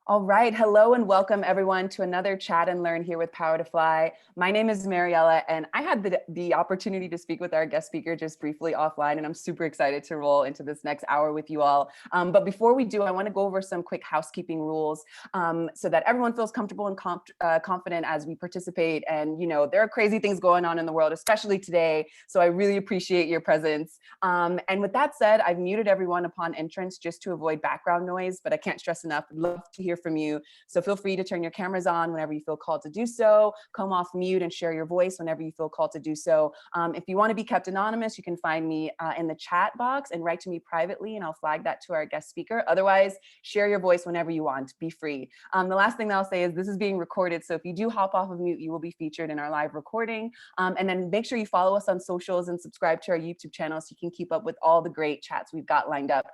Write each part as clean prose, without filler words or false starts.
All right. Hello and welcome everyone to another Chat and Learn here with Power to Fly. My name is Mariella and I had the opportunity to speak with our guest speaker just briefly offline, and I'm super excited to roll into this next hour with you all. But before we do, I want to go over some quick housekeeping rules so that everyone feels comfortable and confident as we participate. And, you know, there are crazy things going on in the world, especially today. So I really appreciate your presence. And with that said, I've muted everyone upon entrance just to avoid background noise, but I can't stress enough, I'd love to hear from you. So feel free to turn your cameras on whenever you feel called to do so, come off mute and share your voice whenever you feel called to do so. If you want to be kept anonymous, you can find me in the chat box and write to me privately and I'll flag that to our guest speaker. Otherwise, share your voice whenever you want, be free. The last thing that I'll say is this is being recorded. So if you do hop off of mute, you will be featured in our live recording. And then make sure you follow us on socials and subscribe to our YouTube channel so you can keep up with all the great chats we've got lined up.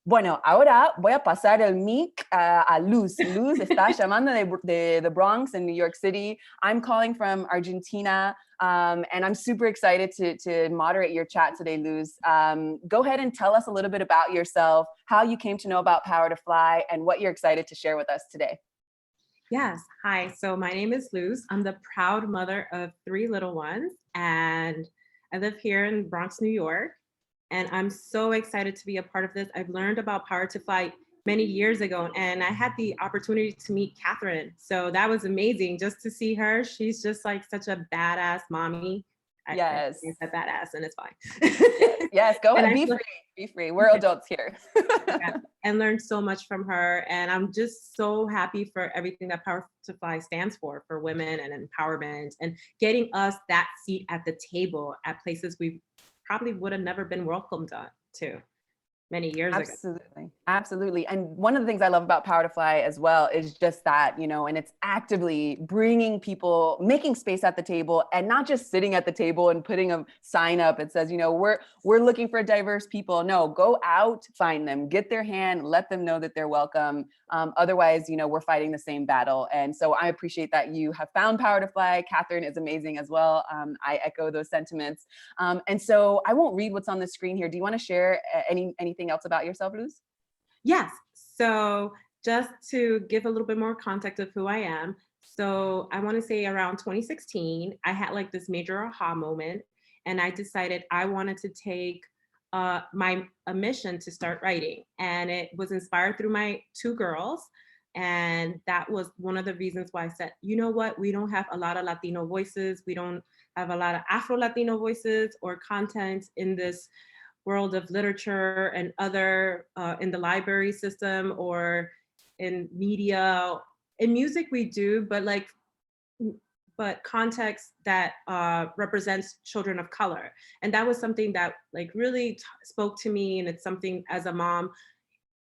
Bueno, ahora voy a pasar el mic a Luz. Luz está llamando de the Bronx in New York City. I'm calling from Argentina, and I'm super excited to moderate your chat today, Luz. Go ahead and tell us a little bit about yourself, how you came to know about Power to Fly, and what you're excited to share with us today. Yes. Hi. So my name is Luz. I'm the proud mother of 3 little ones, and I live here in Bronx, New York. And I'm so excited to be a part of this. I've learned about Power to Fly many years ago, and I had the opportunity to meet Catherine. So that was amazing just to see her. She's just like such a badass mommy. Yes. I said badass, and it's fine. Yes, go ahead. Be free. Be free. We're adults here. Yeah, and learned so much from her. And I'm just so happy for everything that Power to Fly stands for women and empowerment and getting us that seat at the table at places we probably would have never been welcomed to many years ago. Absolutely. And one of the things I love about Power to Fly as well is just that, you know, and it's actively bringing people, making space at the table and not just sitting at the table and putting a sign up. It says, you know, we're looking for diverse people. No, go out, find them, get their hand, let them know that they're welcome. Otherwise, you know, we're fighting the same battle. And so I appreciate that you have found Power to Fly. Catherine is amazing as well. I echo those sentiments. And so I won't read what's on the screen here. Do you want to share anything else about yourself, Luz? Yes. So just to give a little bit more context of who I am. So I want to say around 2016, I had like this major aha moment, and I decided I wanted to take a mission to start writing. And it was inspired through my 2 girls. And that was one of the reasons why I said, you know what, we don't have a lot of Latino voices. We don't have a lot of Afro-Latino voices or content in this world of literature and other in the library system or in media. In music we do, but context that represents children of color. And that was something that like really spoke to me, and it's something as a mom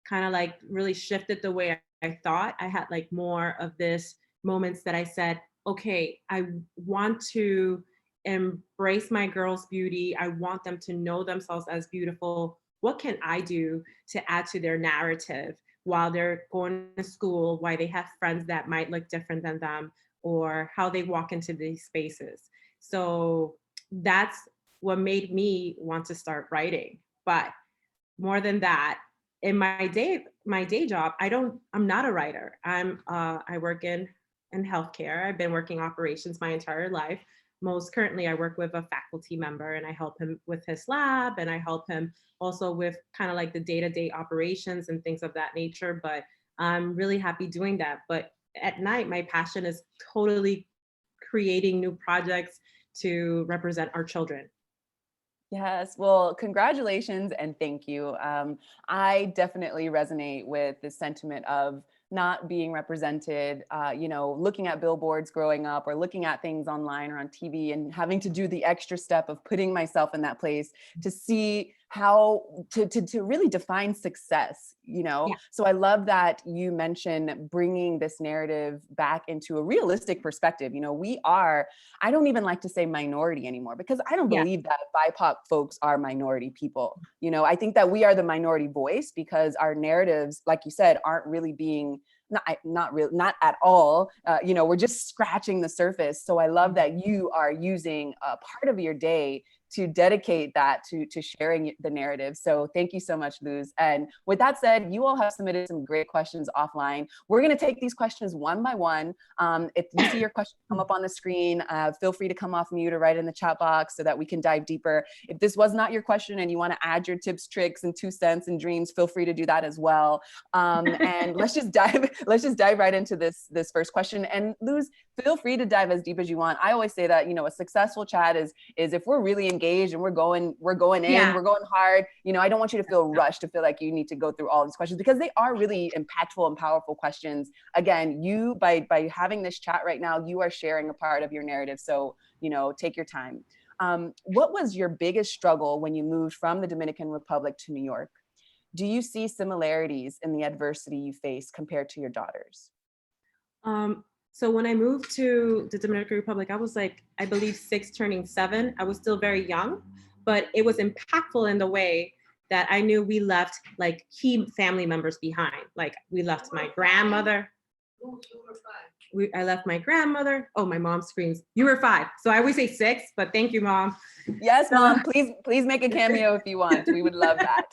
kind of like really shifted the way I thought. I had like more of this moments that I said, okay, I want to embrace my girls' beauty. I want them to know themselves as beautiful. What can I do to add to their narrative while they're going to school, why they have friends that might look different than them, or how they walk into these spaces? So that's what made me want to start writing. But more than that, in my day job, I'm not a writer. I work in healthcare. I've been working operations my entire life. Most currently, I work with a faculty member, and I help him with his lab, and I help him also with kind of like the day-to-day operations and things of that nature. But I'm really happy doing that. But at night, my passion is totally creating new projects to represent our children. Yes, well, congratulations and thank you. I definitely resonate with the sentiment of not being represented, you know, looking at billboards growing up or looking at things online or on TV and having to do the extra step of putting myself in that place to see how to really define success, you know? Yeah. So I love that you mentioned bringing this narrative back into a realistic perspective. You know, I don't even like to say minority anymore because I don't believe that BIPOC folks are minority people. You know, I think that we are the minority voice because our narratives, like you said, aren't really being not at all. You know, we're just scratching the surface. So I love that you are using a part of your day to dedicate that to sharing the narrative. So thank you so much, Luz. And with that said, you all have submitted some great questions offline. We're going to take these questions one by one. If you see your question come up on the screen, feel free to come off mute or write in the chat box so that we can dive deeper. If this was not your question and you want to add your tips, tricks, and 2 cents and dreams, feel free to do that as well. And let's just dive right into this first question. And Luz, feel free to dive as deep as you want. I always say that, a successful chat is if we're really engaged and we're going in, we're going hard. I don't want you to feel rushed, to feel like you need to go through all these questions, because they are really impactful and powerful questions. Again, you by having this chat right now, you are sharing a part of your narrative. So, take your time. What was your biggest struggle when you moved from the Dominican Republic to New York? Do you see similarities in the adversity you face compared to your daughters? So when I moved to the Dominican Republic, I was like, I believe 6 turning 7. I was still very young, but it was impactful in the way that I knew we left like key family members behind. Like we left my grandmother. I left my grandmother. Oh, my mom screams, you were 5. So I always say 6, but thank you, Mom. Yes, Mom, please make a cameo if you want. We would love that.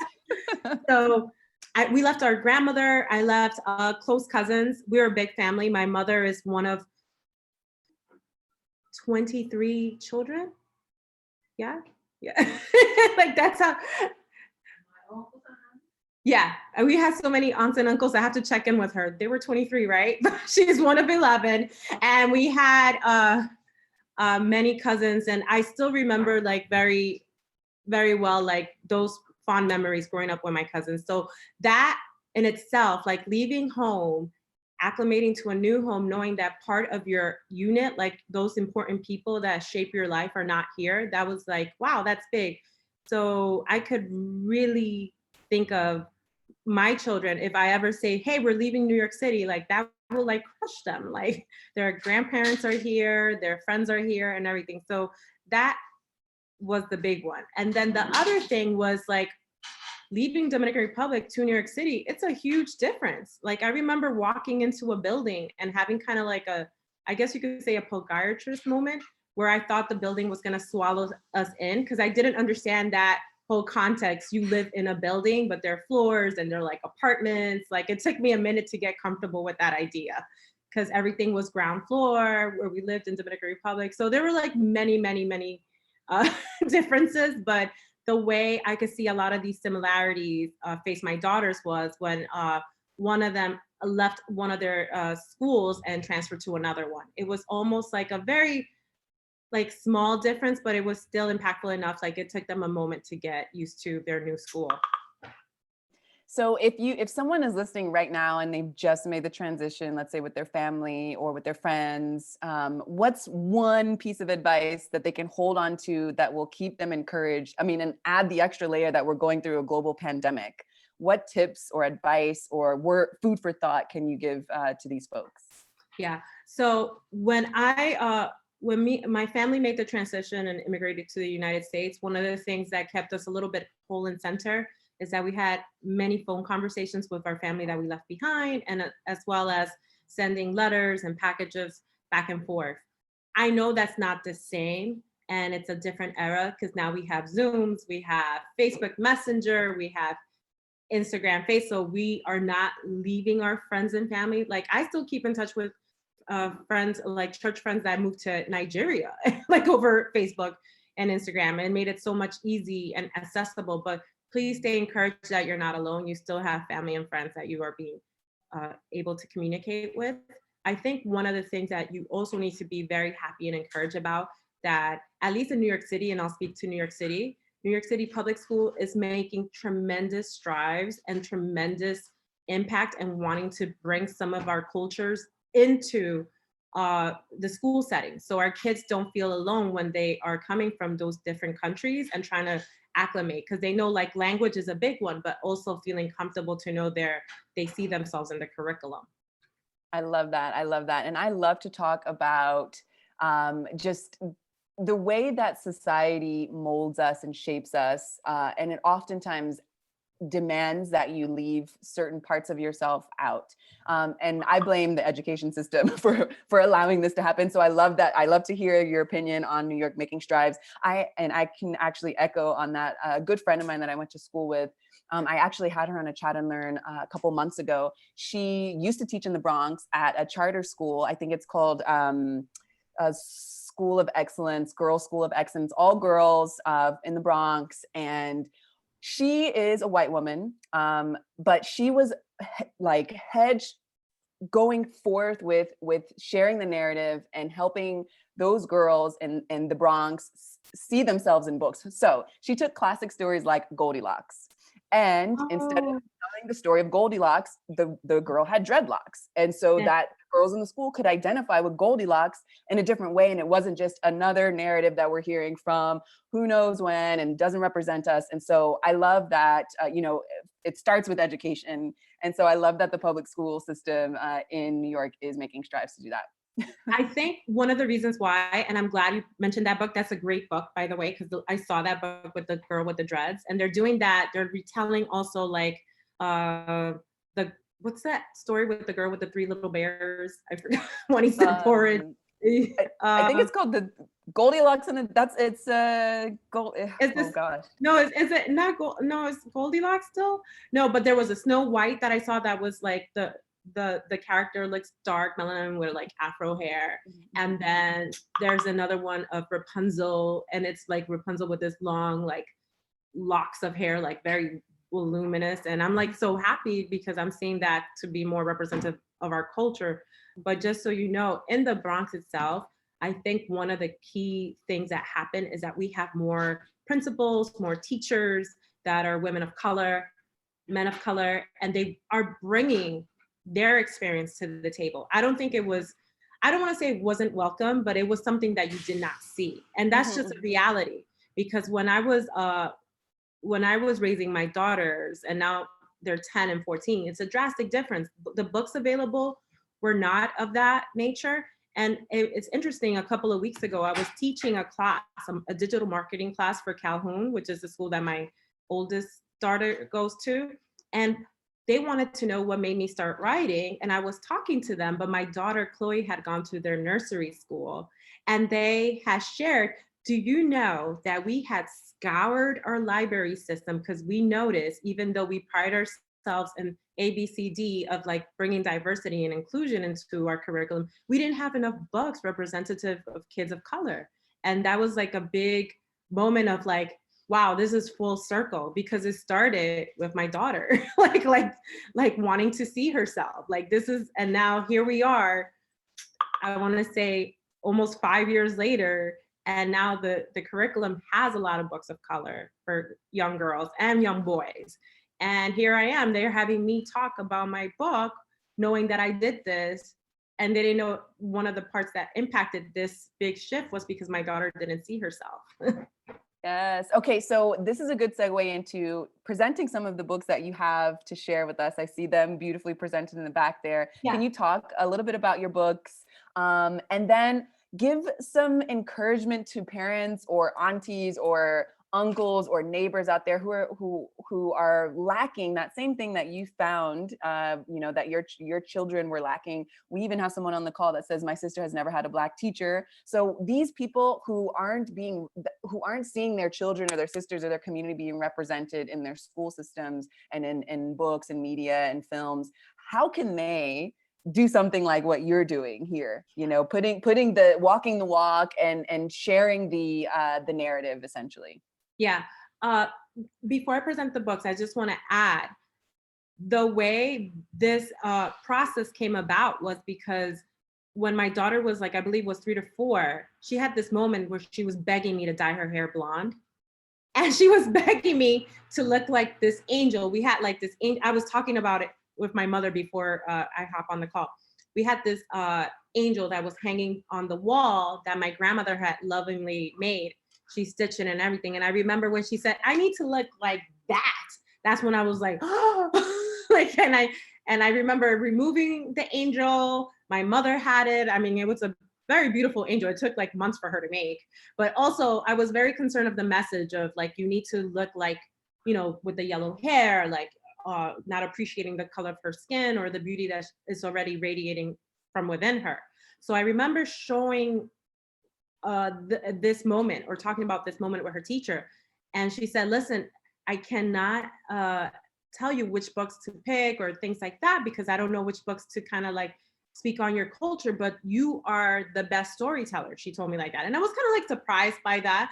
So we left our grandmother. I left close cousins. We're a big family. My mother is one of 23 children. Yeah. Like that's how. Yeah, we had so many aunts and uncles. I have to check in with her. They were 23, right? She's one of 11. And we had many cousins. And I still remember like very, very well, like those fond memories growing up with my cousins. So that in itself, like leaving home, acclimating to a new home, knowing that part of your unit, like those important people that shape your life are not here, that was like, wow, that's big. So I could really think of my children, if I ever say, hey, we're leaving New York City, like that will like crush them. Like their grandparents are here, their friends are here and everything. So that was the big one. And then the other thing was like leaving Dominican Republic to New York City, it's a huge difference. Like I remember walking into a building and having kind of like I guess you could say a podiatrist moment where I thought the building was gonna swallow us in, because I didn't understand that whole context. You live in a building, but there are floors and they're like apartments. Like it took me a minute to get comfortable with that idea, because everything was ground floor where we lived in Dominican Republic. So there were like many differences, but the way I could see a lot of these similarities face my daughters was when one of them left one of their schools and transferred to another one. It was almost like a very like small difference, but it was still impactful enough. Like it took them a moment to get used to their new school. So if someone is listening right now and they've just made the transition, let's say with their family or with their friends, what's one piece of advice that they can hold on to that will keep them encouraged? I mean, and add the extra layer that we're going through a global pandemic. What tips or advice or food for thought can you give to these folks? Yeah. So when my family made the transition and immigrated to the United States, one of the things that kept us a little bit whole and center is that we had many phone conversations with our family that we left behind, and as well as sending letters and packages back and forth. I know that's not the same, and it's a different era because now we have Zooms, we have Facebook Messenger, we have Instagram, Face. So we are not leaving our friends and family. Like I still keep in touch with friends, like church friends that moved to Nigeria, like over Facebook and Instagram, and made it so much easy and accessible. But please stay encouraged that you're not alone. You still have family and friends that you are being able to communicate with. I think one of the things that you also need to be very happy and encouraged about, that at least in New York City, and I'll speak to New York City public school is making tremendous strides and tremendous impact and wanting to bring some of our cultures into the school setting. So our kids don't feel alone when they are coming from those different countries and trying to acclimate, because they know like language is a big one, but also feeling comfortable to know they see themselves in the curriculum. I love that. And I love to talk about just the way that society molds us and shapes us. And it oftentimes demands that you leave certain parts of yourself out. And I blame the education system for allowing this to happen. So I love that. I love to hear your opinion on New York making strides. I can actually echo on that. A good friend of mine that I went to school with, I actually had her on a chat and learn a couple months ago. She used to teach in the Bronx at a charter school. I think it's called a School of Excellence, Girls School of Excellence, all girls in the Bronx. And she is a white woman, but she was like going forth with sharing the narrative and helping those girls in the Bronx see themselves in books. So she took classic stories like Goldilocks, and instead of telling the story of Goldilocks, the girl had dreadlocks, and so that girls in the school could identify with Goldilocks in a different way, and it wasn't just another narrative that we're hearing from who knows when and doesn't represent us. And so I love that, it starts with education. And so I love that the public school system in New York is making strides to do that. I think one of the reasons why, and I'm glad you mentioned that book, that's a great book, by the way, because I saw that book with the girl with the dreads, and they're doing that. They're retelling also like what's that story with the girl with the three little bears? I forgot when he said porridge. I think it's called the Goldilocks, and oh gosh. No, is it not Gold? No, it's Goldilocks still. No, but there was a Snow White that I saw that was like the character looks dark melanin with like afro hair, and then there's another one of Rapunzel, and it's like Rapunzel with this long like locks of hair, like very voluminous. And I'm like so happy because I'm seeing that to be more representative of our culture. But just so you know, in the Bronx itself, I think one of the key things that happen is that we have more principals, more teachers that are women of color, men of color, and they are bringing their experience to the table. I don't think it was, I don't want to say it wasn't welcome, but it was something that you did not see. And that's just a reality, because when I was raising my daughters, and now they're 10 and 14, it's a drastic difference. The books available were not of that nature. And it's interesting, a couple of weeks ago, I was teaching a class, a digital marketing class for Calhoun, which is the school that my oldest daughter goes to. And they wanted to know what made me start writing. And I was talking to them, but my daughter, Chloe, had gone to their nursery school, and they had shared, do you know that we had scoured our library system because we noticed, even though we pride ourselves in ABCD of like bringing diversity and inclusion into our curriculum, we didn't have enough books representative of kids of color. And that was like a big moment of like, wow, this is full circle, because it started with my daughter, like wanting to see herself. Like this is, and now here we are, I want to say almost 5 years later, and now the curriculum has a lot of books of color for young girls and young boys. And here I am, they're having me talk about my book, knowing that I did this. And they didn't know one of the parts that impacted this big shift was because my daughter didn't see herself. Yes. Okay. So this is a good segue into presenting some of the books that you have to share with us. I see them beautifully presented in the back there. Yeah. Can you talk a little bit about your books, and then give some encouragement to parents or aunties or uncles or neighbors out there who are lacking that same thing that you found, that your children were lacking. We even have someone on the call that says, my sister has never had a Black teacher. So these people who aren't seeing their children or their sisters or their community being represented in their school systems and in books and media and films, how can they do something like what you're doing here, walking the walk and sharing the narrative essentially? Yeah. Before I present the books, I just want to add, the way this process came about was because when my daughter was like, I believe was 3 to 4, she had this moment where she was begging me to dye her hair blonde. And she was begging me to look like this angel. We had like this, I was talking about it with my mother before I hop on the call. We had this angel that was hanging on the wall that my grandmother had lovingly made. She stitched it and everything. And I remember when she said, I need to look like that. That's when I was like, oh, like, and I remember removing the angel. My mother had it. I mean, it was a very beautiful angel. It took like months for her to make. But also I was very concerned of the message of like, you need to look like with the yellow hair, like not appreciating the color of her skin or the beauty that is already radiating from within her. So I remember showing this moment, or talking about this moment with her teacher. And she said, listen, I cannot tell you which books to pick or things like that, because I don't know which books to kind of like speak on your culture, but you are the best storyteller. She told me like that. And I was kind of like surprised by that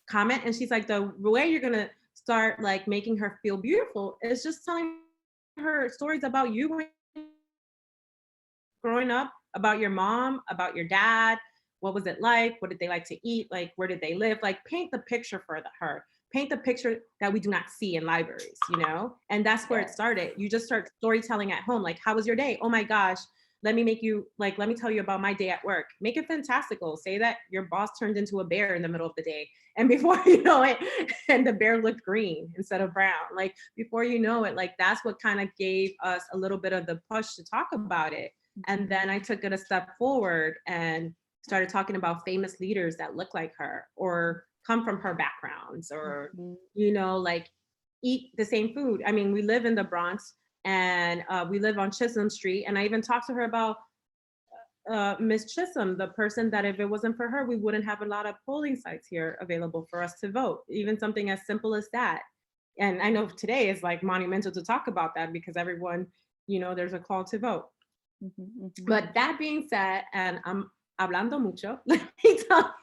comment. And she's like, the way you're going to start like making her feel beautiful is just telling her stories about you growing up, about your mom, about your dad. What was it like? What did they like to eat? Like, where did they live? Like, paint the picture for her. Paint the picture that we do not see in libraries, And that's where it started. You just start storytelling at home. Like, how was your day? Oh my gosh, let me tell you about my day at work. Make it fantastical. Say that your boss turned into a bear in the middle of the day. And before you know it, and the bear looked green instead of brown. Like, before you know it, like, that's what kind of gave us a little bit of the push to talk about it. And then I took it a step forward and started talking about famous leaders that look like her or come from her backgrounds, or, like, eat the same food. I mean, we live in the Bronx, and we live on Chisholm Street. And I even talked to her about Miss Chisholm, the person that if it wasn't for her, we wouldn't have a lot of polling sites here available for us to vote, even something as simple as that. And I know today is like monumental to talk about that, because everyone, there's a call to vote. But that being said, and I'm hablando mucho,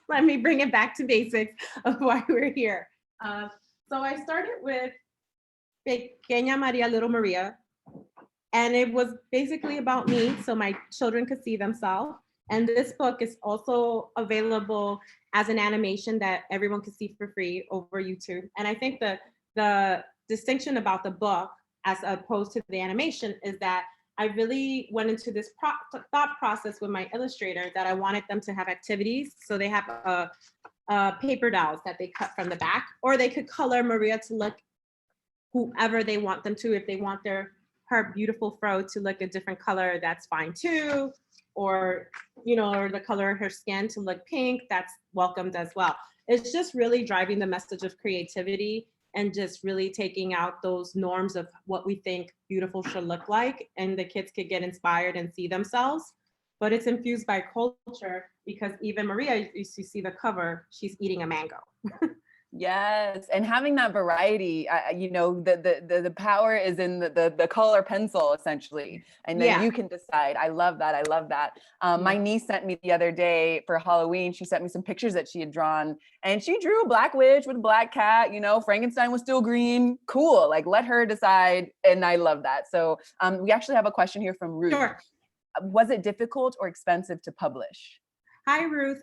let me bring it back to basics of why we're here. So I started with Pequeña Maria, Little Maria, and it was basically about me, so my children could see themselves. And this book is also available as an animation that everyone can see for free over YouTube. And I think the distinction about the book as opposed to the animation is that I really went into this thought process with my illustrator that I wanted them to have activities. So they have paper dolls that they cut from the back, or they could color Maria to look whoever they want them to. If they want her beautiful fro to look a different color, that's fine too. Or, or the color of her skin to look pink, that's welcomed as well. It's just really driving the message of creativity and just really taking out those norms of what we think beautiful should look like, and the kids could get inspired and see themselves. But it's infused by culture, because even Maria, you see the cover, she's eating a mango. Yes, and having that variety, the power is in the color pencil, essentially, and then you can decide. I love that. I love that. My niece sent me the other day for Halloween. She sent me some pictures that she had drawn, and she drew a black witch with a black cat. Frankenstein was still green. Cool. Like, let her decide, and I love that. So, we actually have a question here from Ruth. Sure. Was it difficult or expensive to publish? Hi, Ruth.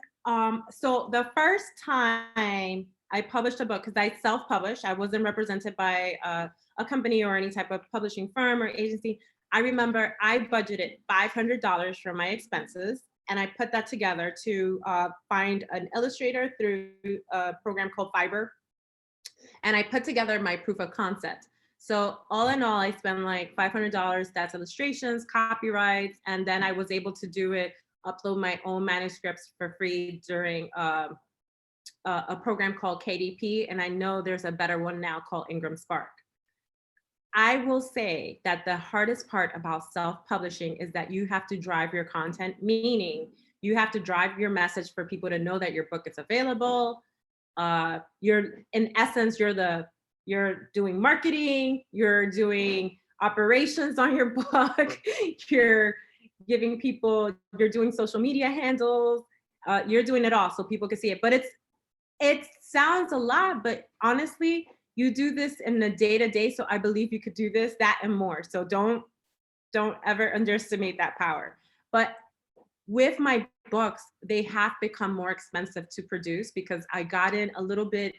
So the first time I published a book, because I self-published, I wasn't represented by a company or any type of publishing firm or agency. I remember I budgeted $500 for my expenses, and I put that together to find an illustrator through a program called Fiverr. And I put together my proof of concept. So all in all, I spent like $500. That's illustrations, copyrights, and then I was able to do it, upload my own manuscripts for free during a program called KDP, and I know there's a better one now called Ingram Spark. I will say that the hardest part about self-publishing is that you have to drive your content, meaning you have to drive your message for people to know that your book is available. In essence, you're doing marketing, you're doing operations on your book, you're giving people, you're doing social media handles, you're doing it all so people can see it. But it sounds a lot, but honestly, you do this in the day-to-day. So I believe you could do this, that, and more. So don't ever underestimate that power. But with my books, they have become more expensive to produce because I got in a little bit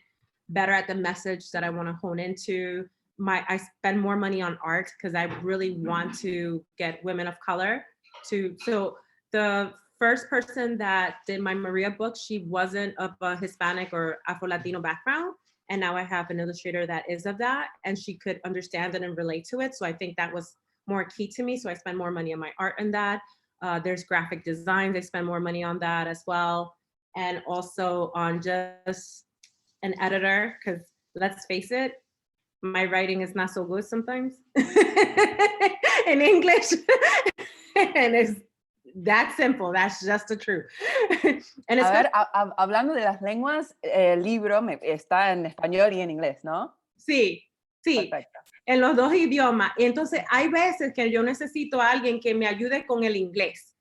better at the message that I want to hone into. I spend more money on art because I really want to get women of color to. So the first person that did my Maria book, she wasn't of a Hispanic or Afro-Latino background. And now I have an illustrator that is of that, and she could understand it and relate to it. So I think that was more key to me. So I spend more money on my art and that. There's graphic designs. I spend more money on that as well. And also on just an editor, because let's face it, my writing is not so good sometimes in English. And it's that simple. That's just the truth. And A it's ver, hablando de las lenguas, el libro está en español y en inglés, ¿no? sí, sí, Perfecto. en los dos idiomas. Y entonces hay veces que yo necesito a alguien que me ayude con el inglés.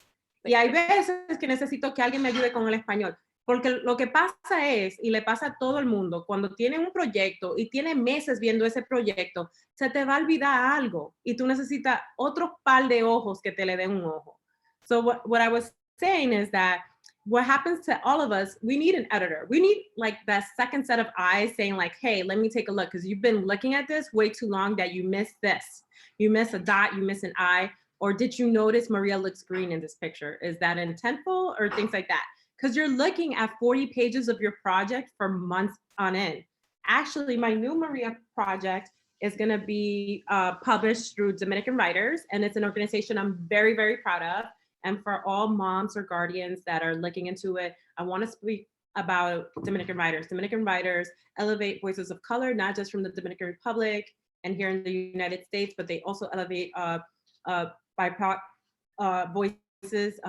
Y hay veces que necesito que alguien me ayude con el español. Porque lo que pasa es, y le pasa a todo el mundo, cuando tiene un proyecto y tiene meses viendo ese proyecto, se te va a olvidar algo y tú necesitas otro par de ojos que te le den un ojo. So what I was saying is that what happens to all of us, we need an editor. We need like that second set of eyes saying like, hey, let me take a look because you've been looking at this way too long that you missed this. You miss a dot, you miss an I, or did you notice Maria looks green in this picture? Is that intentful or things like that? Because you're looking at 40 pages of your project for months on end. Actually, my new Maria project is going to be published through Dominican Writers, and it's an organization I'm very, very proud of. And for all moms or guardians that are looking into it, I want to speak about Dominican Writers. Dominican Writers elevate voices of color, not just from the Dominican Republic and here in the United States, but they also elevate BIPOC voices,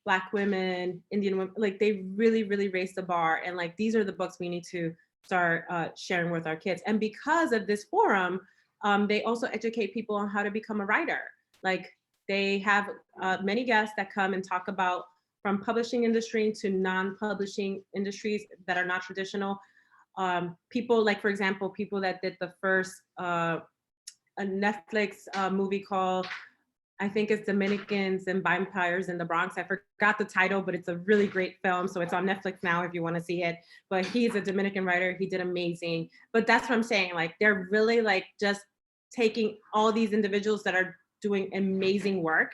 Black women, Indian women. Like they really, really raise the bar. And like these are the books we need to start sharing with our kids. And because of this forum, they also educate people on how to become a writer. Like they have many guests that come and talk about from publishing industry to non-publishing industries that are not traditional. People like, for example, people that did the first a Netflix movie called, I think it's Dominicans and Vampires in the Bronx. I forgot the title, but it's a really great film. So it's on Netflix now if you want to see it. But he's a Dominican writer. He did amazing. But that's what I'm saying. Like they're really like just taking all these individuals that are doing amazing work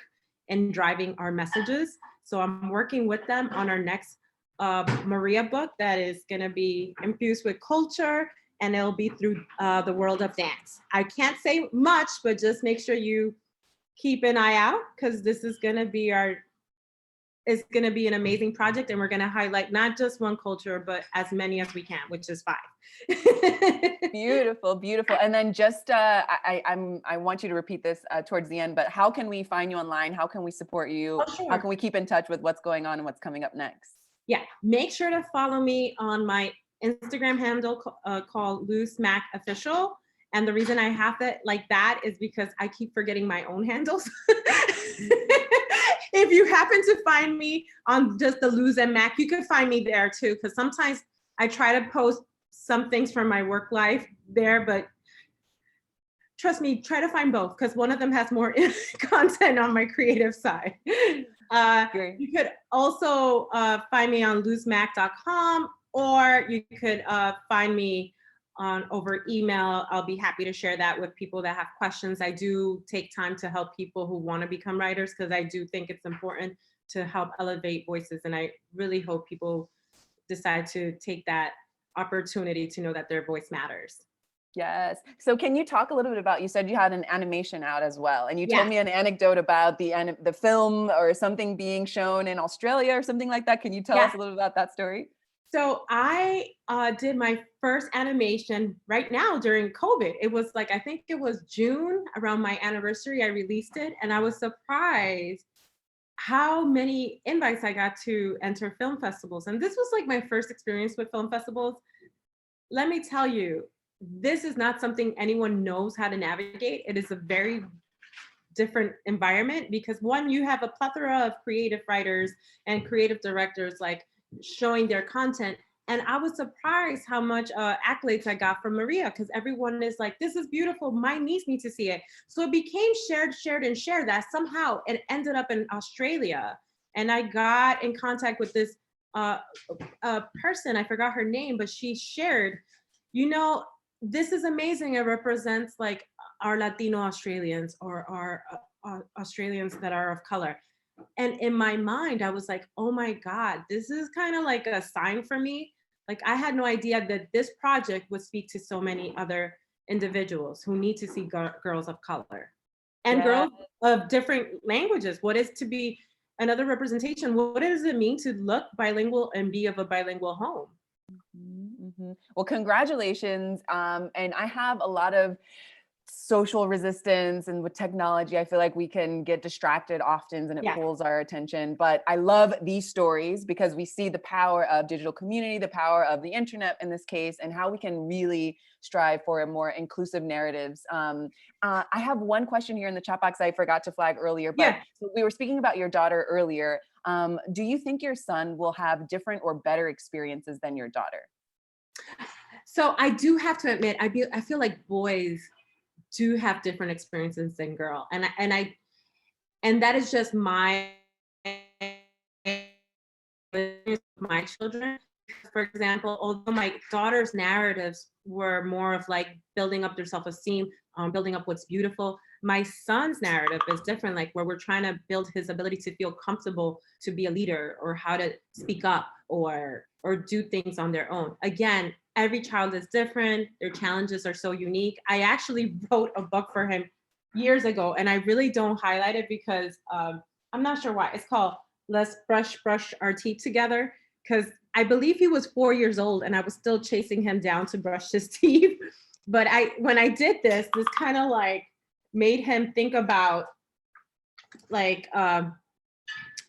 and driving our messages. So I'm working with them on our next Maria book that is going to be infused with culture, and it'll be through the world of dance. I can't say much, but just make sure you keep an eye out because this is going to be it's going to be an amazing project, and we're going to highlight not just one culture, but as many as we can, which is 5. Beautiful, beautiful. And then just, I want you to repeat this towards the end, but how can we find you online? How can we support you? Oh, sure. How can we keep in touch with what's going on and what's coming up next? Yeah, make sure to follow me on my Instagram handle called Loose Mac Official. And the reason I have that like that is because I keep forgetting my own handles. If you happen to find me on just the Luz and Mac, you can find me there too. Because sometimes I try to post some things from my work life there, but trust me, try to find both because one of them has more content on my creative side. You could also find me on luzemac.com, or you could find me on over email. I'll be happy to share that with people that have questions. I do take time to help people who want to become writers because I do think it's important to help elevate voices. And I really hope people decide to take that opportunity to know that their voice matters. Yes. So can you talk a little bit about, you said you had an animation out as well, and you told me an anecdote about the film or something being shown in Australia or something like that. Can you tell us a little about that story? So I did my first animation right now during COVID. It was like, I think it was June around my anniversary, I released it. And I was surprised how many invites I got to enter film festivals. And this was like my first experience with film festivals. Let me tell you, this is not something anyone knows how to navigate. It is a very different environment because one, you have a plethora of creative writers and creative directors like showing their content. And I was surprised how much accolades I got from Maria because everyone is like, this is beautiful. My niece needs to see it. So it became shared that somehow it ended up in Australia. And I got in contact with this person, I forgot her name, but she shared, you know, this is amazing. It represents like our Latino Australians or our Australians that are of color. And in my mind, I was like, oh my God, this is kind of like a sign for me. Like I had no idea that this project would speak to so many other individuals who need to see girls of color and girls of different languages. What is to be another representation? What does it mean to look bilingual and be of a bilingual home? Mm-hmm. Well, congratulations. And I have a lot of social resistance, and with technology, I feel like we can get distracted often and it Yeah. pulls our attention. But I love these stories because we see the power of digital community, the power of the internet in this case, and how we can really strive for a more inclusive narratives. I have one question here in the chat box I forgot to flag earlier, but Yeah. so we were speaking about your daughter earlier. Do you think your son will have different or better experiences than your daughter? So I do have to admit, I feel like boys do have different experiences than girl, and that is just my children. For example, although my daughter's narratives were more of like building up their self-esteem, building up what's beautiful, my son's narrative is different, like where we're trying to build his ability to feel comfortable to be a leader, or how to speak up, or do things on their own. Again, every child is different. Their challenges are so unique. I actually wrote a book for him years ago, and I really don't highlight it because I'm not sure why. It's called Let's Brush Our Teeth Together, because I believe he was 4 years old and I was still chasing him down to brush his teeth. But when I did this kind of like made him think about like,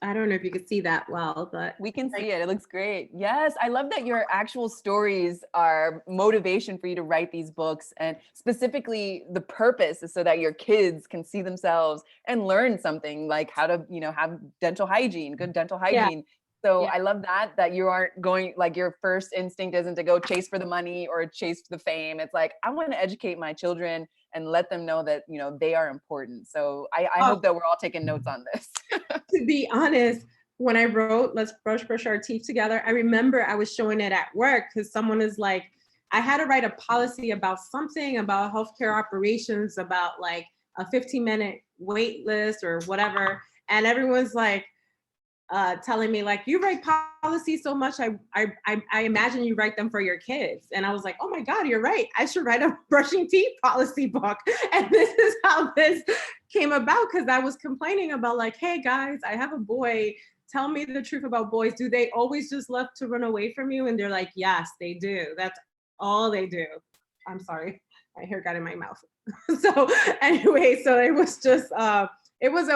I don't know if you could see that well, but we can see it. It looks great. Yes, I love that your actual stories are motivation for you to write these books, and specifically the purpose is so that your kids can see themselves and learn something like how to, have dental hygiene, good dental yeah, hygiene. So yeah. I love that you aren't going, like, your first instinct isn't to go chase for the money or chase the fame. It's like, I want to educate my children and let them know that, they are important. So I Oh, hope that we're all taking notes on this. to be honest, when I wrote Let's Brush Our Teeth Together, I remember I was showing it at work because someone is like, I had to write a policy about something about healthcare operations, about like a 15-minute wait list or whatever. And everyone's like, telling me like, you write policies so much, I imagine you write them for your kids. And I was like, oh my God, you're right, I should write a brushing teeth policy book. And this is how this came about, because I was complaining about like, hey guys, I have a boy, tell me the truth about boys. Do they always just love to run away from you? And they're like, yes, they do. That's all they do. I'm sorry, my hair got in my mouth. So anyway, so it was just it was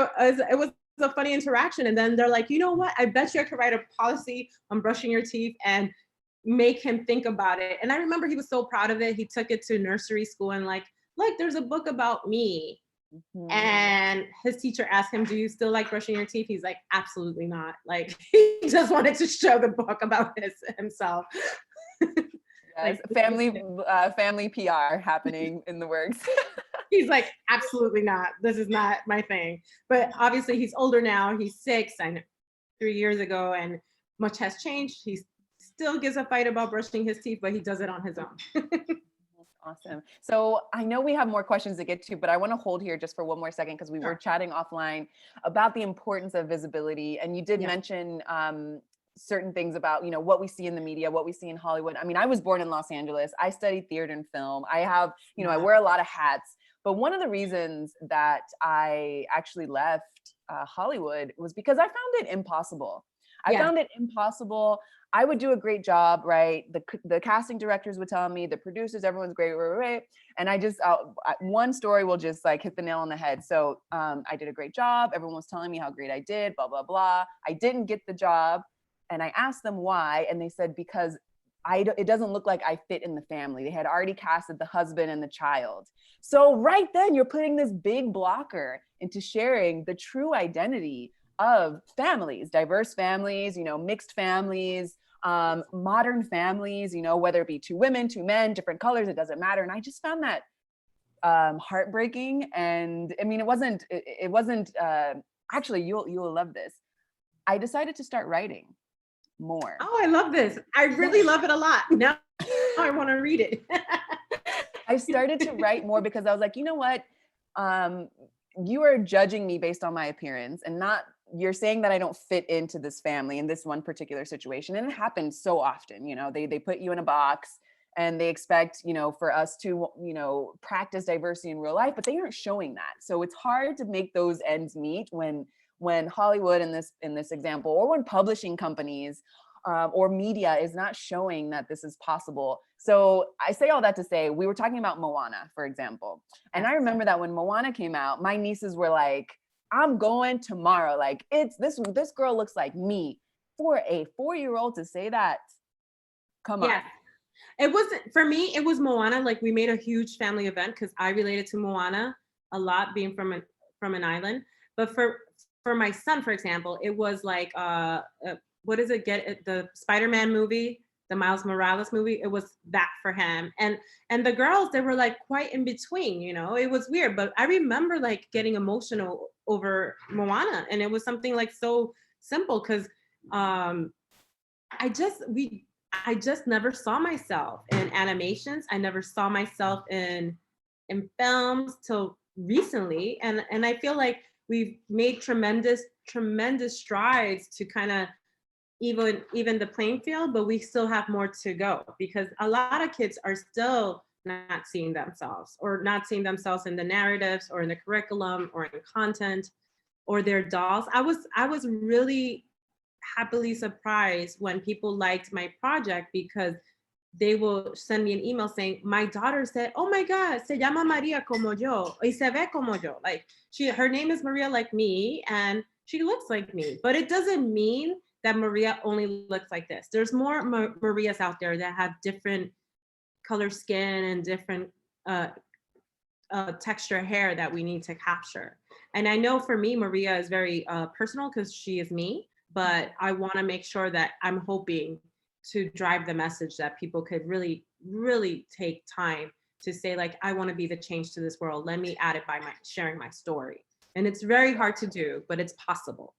a funny interaction. And then they're like, you know what? I bet you I could write a policy on brushing your teeth and make him think about it. And I remember he was so proud of it. He took it to nursery school and like, look, there's a book about me. Mhm. And his teacher asked him, do you still like brushing your teeth? He's like, absolutely not. Like, he just wanted to show the book about himself. Yes, Like, family PR happening in the works. he's like, absolutely not. This is not my thing. But obviously he's older now. He's 6, I know, 3 years ago, and much has changed. He still gives a fight about brushing his teeth, but he does it on his own. Awesome. So I know we have more questions to get to, but I want to hold here just for one more second because we were Sure. chatting offline about the importance of visibility. And you did Yeah. mention certain things about, what we see in the media, what we see in Hollywood. I mean, I was born in Los Angeles. I studied theater and film. I have, I wear a lot of hats. But one of the reasons that I actually left Hollywood was because I found it impossible. I Yeah. found it impossible. I would do a great job, right? The casting directors would tell me, the producers, everyone's great, right? And I just, one story will just like hit the nail on the head. So I did a great job. Everyone was telling me how great I did, blah, blah, blah. I didn't get the job. And I asked them why. And they said, because it doesn't look like I fit in the family. They had already casted the husband and the child. So right then you're putting this big blocker into sharing the true identity of families, diverse families, mixed families, modern families, whether it be 2 women, 2 men, different colors, it doesn't matter. And I just found that heartbreaking. And I mean, it wasn't actually, you'll love this. I decided to start writing more. Oh, I love this. I really love it a lot. Now I want to read it. I started to write more because I was like, you know what? You are judging me based on my appearance, and you're saying that I don't fit into this family in this one particular situation. And it happens so often, they put you in a box and they expect, for us to, practice diversity in real life, but they aren't showing that. So it's hard to make those ends meet when Hollywood in this example, or when publishing companies or media is not showing that this is possible. So I say all that to say, we were talking about Moana, for example. And I remember that when Moana came out, my nieces were like, I'm going tomorrow. Like, it's this girl looks like me. For a 4-year-old to say that, come on. Yeah. It wasn't for me, it was Moana. Like, we made a huge family event because I related to Moana a lot, being from an island. But for my son, for example, it was like what is it? The Spider-Man movie, the Miles Morales movie. It was that for him. And the girls, they were like quite in between, you know. It was weird, but I remember like getting emotional over Moana, and it was something like so simple because I just never saw myself in animations. I never saw myself in films till recently, and I feel like we've made tremendous strides to kind of even the playing field, but we still have more to go because a lot of kids are still not seeing themselves in the narratives or in the curriculum or in content or their dolls. I was really happily surprised when people liked my project because they will send me an email saying, my daughter said, oh my God, se llama Maria como yo, y se ve como yo. Like her name is Maria like me, and she looks like me. But it doesn't mean that Maria only looks like this. There's more Marias out there that have different color skin and different texture hair that we need to capture. And I know for me, Maria is very personal because she is me, but I want to make sure that I'm hoping to drive the message that people could really, really take time to say, like, I want to be the change to this world. Let me add it by sharing my story. And it's very hard to do, but it's possible.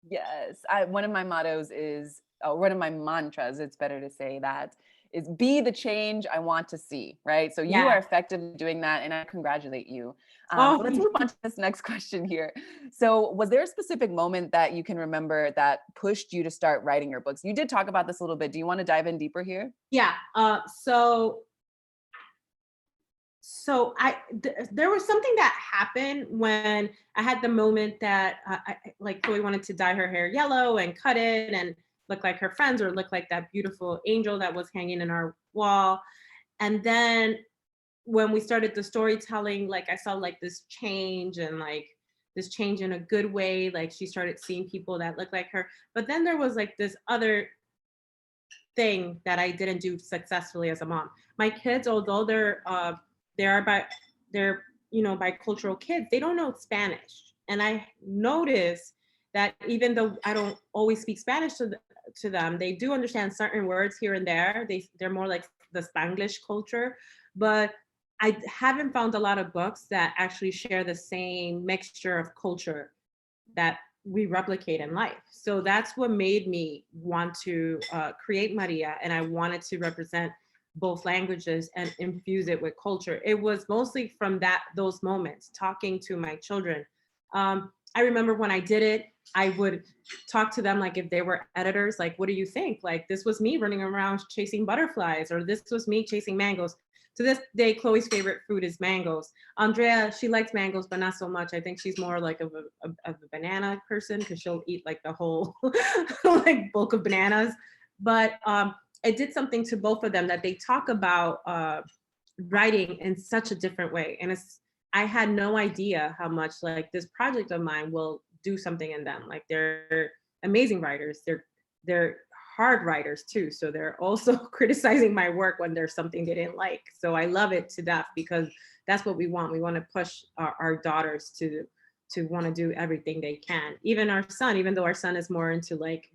Yes. One of my mottos is, one of my mantras, it's better to say that, is be the change I want to see, right? So you are effective doing that, and I congratulate you. But let's move on to this next question here. So was there a specific moment that you can remember that pushed you to start writing your books? You did talk about this a little bit. Do you want to dive in deeper here? Yeah. There was something that happened when I had the moment that like Chloe wanted to dye her hair yellow and cut it and look like her friends or look like that beautiful angel that was hanging in our wall. And then when we started the storytelling, like I saw like this change and like this change in a good way. Like she started seeing people that look like her. But then there was like this other thing that I didn't do successfully as a mom. My kids, although they're bicultural kids, they don't know Spanish. And I noticed that even though I don't always speak Spanish to them, they do understand certain words here and there. They're more like the Spanglish culture, but I haven't found a lot of books that actually share the same mixture of culture that we replicate in life. So that's what made me want to create Maria, and I wanted to represent both languages and infuse it with culture. It was mostly from those moments, talking to my children. I remember when I did it, I would talk to them like if they were editors, like, what do you think? Like, this was me running around chasing butterflies, or this was me chasing mangoes. To this day, Chloe's favorite food is mangoes. Andrea, she likes mangoes, but not so much. I think she's more like of a banana person because she'll eat like the whole like bulk of bananas. But it did something to both of them that they talk about writing in such a different way. And I had no idea how much like this project of mine will do something in them. Like they're amazing writers. They're hard writers too. So they're also criticizing my work when there's something they didn't like. So I love it to death because that's what we want. We want to push our daughters to want to do everything they can. Even our son, even though our son is more into like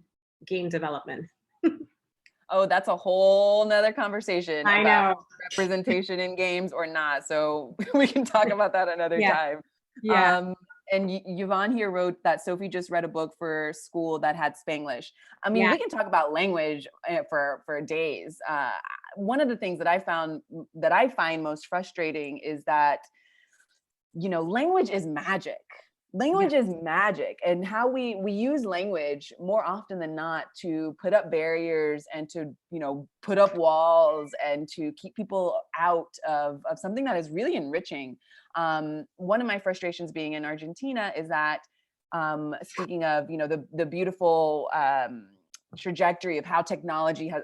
game development. Oh, that's a whole nother conversation I about know. representation in games or not. So we can talk about that another time. Yeah. And Yvonne here wrote that Sophie just read a book for school that had Spanglish. I mean, we can talk about language for days. One of the things that I find most frustrating is that, language is magic. Language is magic, and how we use language more often than not to put up barriers and to, put up walls and to keep people out of something that is really enriching. One of my frustrations being in Argentina is that, speaking of, the beautiful trajectory of how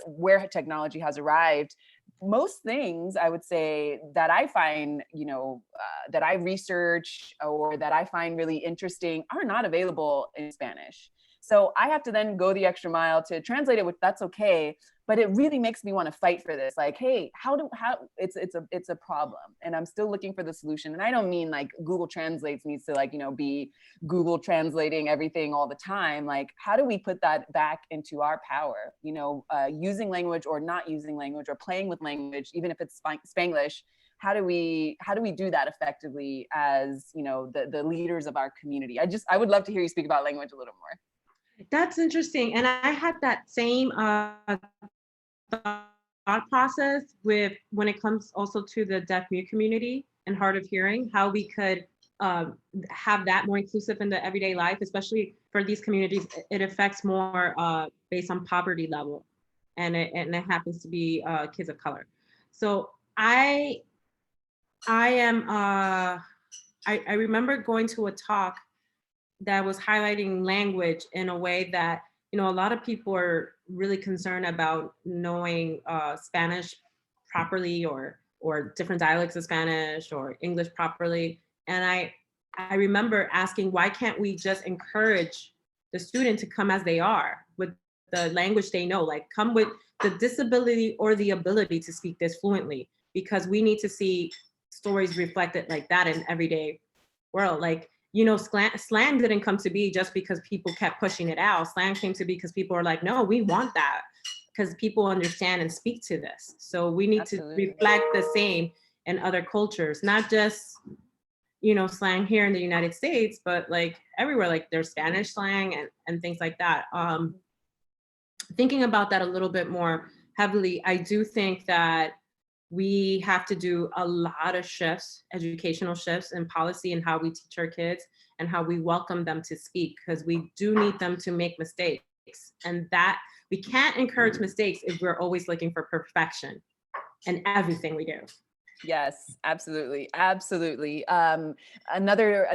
where technology has arrived, most things I would say that I find, that I research or that I find really interesting are not available in Spanish. So I have to then go the extra mile to translate it, which that's okay. But it really makes me want to fight for this. Like, hey, how it's a problem, and I'm still looking for the solution. And I don't mean like Google Translates needs to be Google translating everything all the time. Like, how do we put that back into our power? Using language or not using language or playing with language, even if it's Spanglish. How do we do that effectively as the leaders of our community? I would love to hear you speak about language a little more. That's interesting. And I had that same thought process with when it comes also to the deaf mute community and hard of hearing, how we could have that more inclusive in the everyday life, especially for these communities. It affects more based on poverty level, and it happens to be kids of color. So I remember going to a talk that was highlighting language in a way that, a lot of people are really concerned about knowing Spanish properly or different dialects of Spanish or English properly. And I remember asking, why can't we just encourage the student to come as they are with the language they know, like come with the disability or the ability to speak this fluently, because we need to see stories reflected like that in everyday world. Like, slang didn't come to be just because people kept pushing it out. Slang came to be because people are like, no, we want that because people understand and speak to this. So we need Absolutely. to reflect the same in other cultures, not just, slang here in the United States, but like everywhere, like there's Spanish slang and things like that. Thinking about that a little bit more heavily, I do think that we have to do a lot of shifts, educational shifts in policy and how we teach our kids and how we welcome them to speak, because we do need them to make mistakes. And that we can't encourage mistakes if we're always looking for perfection in everything we do. Yes, absolutely. Absolutely. Another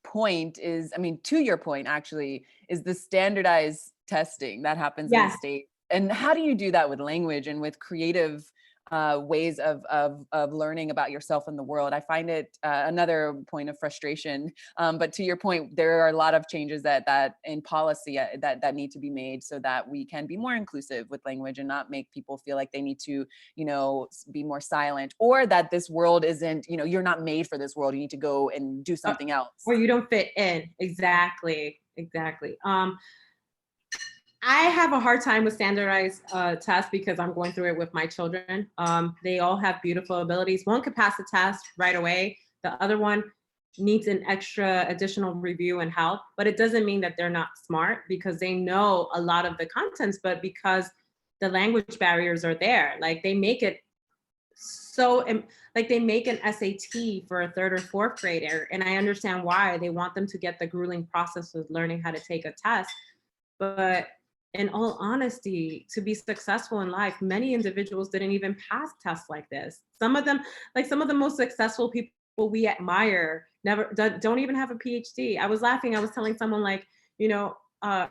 point is, to your point, actually, is the standardized testing that happens in the state. And how do you do that with language and with creative ways of learning about yourself and the world? I find it another point of frustration. But to your point, there are a lot of changes that in policy that need to be made so that we can be more inclusive with language and not make people feel like they need to, be more silent, or that this world isn't, you're not made for this world. You need to go and do something else. Or you don't fit in. Exactly. I have a hard time with standardized tests because I'm going through it with my children. They all have beautiful abilities. One could pass the test right away. The other one needs an extra additional review and help, but it doesn't mean that they're not smart because they know a lot of the contents, but because the language barriers are there, like they make it so, like they make an SAT for a 3rd or 4th grader. And I understand why they want them to get the grueling process of learning how to take a test. But in all honesty, to be successful in life, many individuals didn't even pass tests like this. Some of them, like some of the most successful people we admire, don't even have a PhD. I was laughing. I was telling someone like, I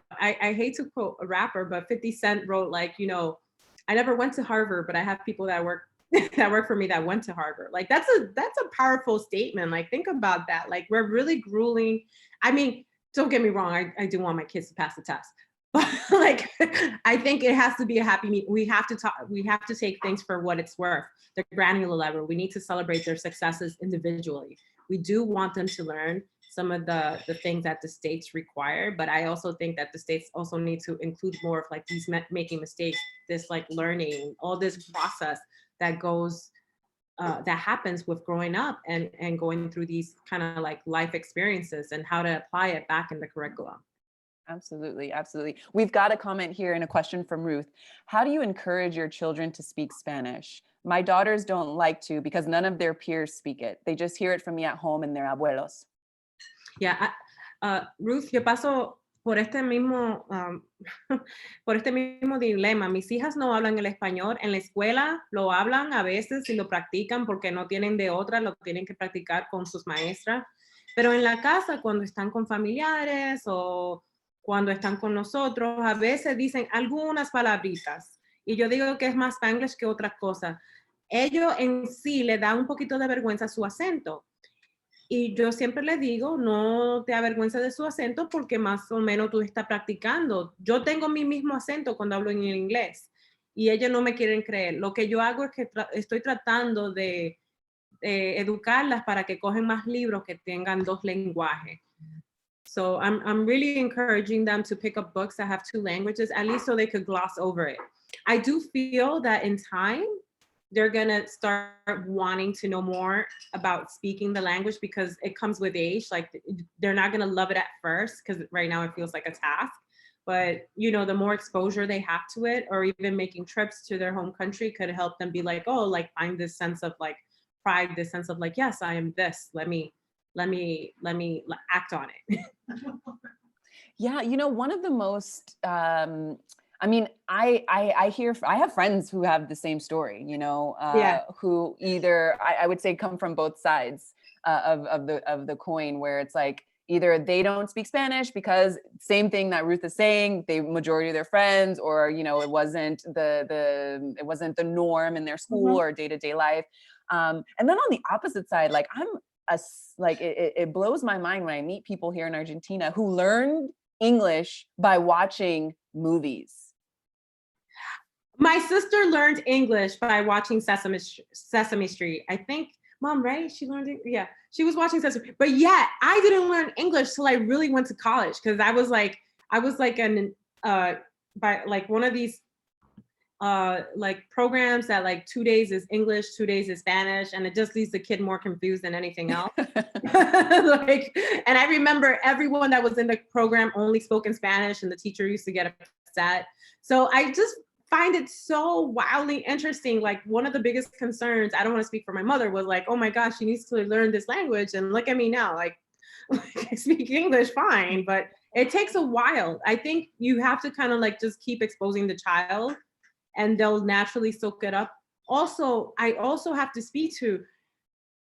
hate to quote a rapper, but 50 Cent wrote like, I never went to Harvard, but I have people that work for me that went to Harvard. Like that's a powerful statement. Like think about that. Like we're really grueling. I mean, don't get me wrong. I do want my kids to pass the test. But like, I think it has to be a happy meeting. We have to take things for what it's worth, the granular level. We need to celebrate their successes individually. We do want them to learn some of the things that the states require, but I also think that the states also need to include more of like these making mistakes, this like learning, all this process that goes, that happens with growing up and going through these kind of like life experiences and how to apply it back in the curriculum. Absolutely. Absolutely. We've got a comment here and a question from Ruth. How do you encourage your children to speak Spanish? My daughters don't like to because none of their peers speak it. They just hear it from me at home and their abuelos. Yeah, Ruth, yo paso por este mismo dilema. Mis hijas no hablan el español. En la escuela lo hablan a veces y lo practican porque no tienen de otra, lo tienen que practicar con sus maestras. Pero en la casa, cuando están con familiares o cuando están con nosotros, a veces dicen algunas palabritas. Y yo digo que es más Spanglish que otra cosa. Ellos en sí le da un poquito de vergüenza su acento. Y yo siempre les digo, no te avergüences de su acento porque más o menos tú estás practicando. Yo tengo mi mismo acento cuando hablo en el inglés y ellos no me quieren creer. Lo que yo hago es que estoy tratando de educarlas para que cogen más libros que tengan dos lenguajes. So I'm really encouraging them to pick up books that have two languages, at least so they could gloss over it. I do feel that in time, they're gonna start wanting to know more about speaking the language because it comes with age. Like they're not gonna love it at first because right now it feels like a task. But you know, the more exposure they have to it, or even making trips to their home country could help them be like, oh, like find this sense of like pride, this sense of like, yes, I am this. Let me act on it. Yeah, you know, one of the most, I mean, I hear, I have friends who have the same story, you know, Yeah. who either, I would say come from both sides of the coin, where it's like, either they don't speak Spanish because same thing that Ruth is saying, the majority of their friends, or, you know, it wasn't the norm in their school or day-to-day life. And then on the opposite side, like it blows my mind when I meet people here in Argentina who learned English by watching movies. My sister learned English by watching Sesame Street. I think mom, right? She learned it. Yeah, she was watching Sesame. But yeah, I didn't learn English till I really went to college because I was like by like one of these like programs that like 2 days is English, 2 days is Spanish, and it just leaves the kid more confused than anything else. Like, and I remember everyone that was in the program only spoke in Spanish, and the teacher used to get upset. So I just find it so wildly interesting. Like one of the biggest concerns, I don't want to speak for my mother, was like, oh my gosh, she needs to learn this language, and look at me now, like I speak English fine, but it takes a while. I think you have to kind of like just keep exposing the child and they'll naturally soak it up. Also, I also have to speak to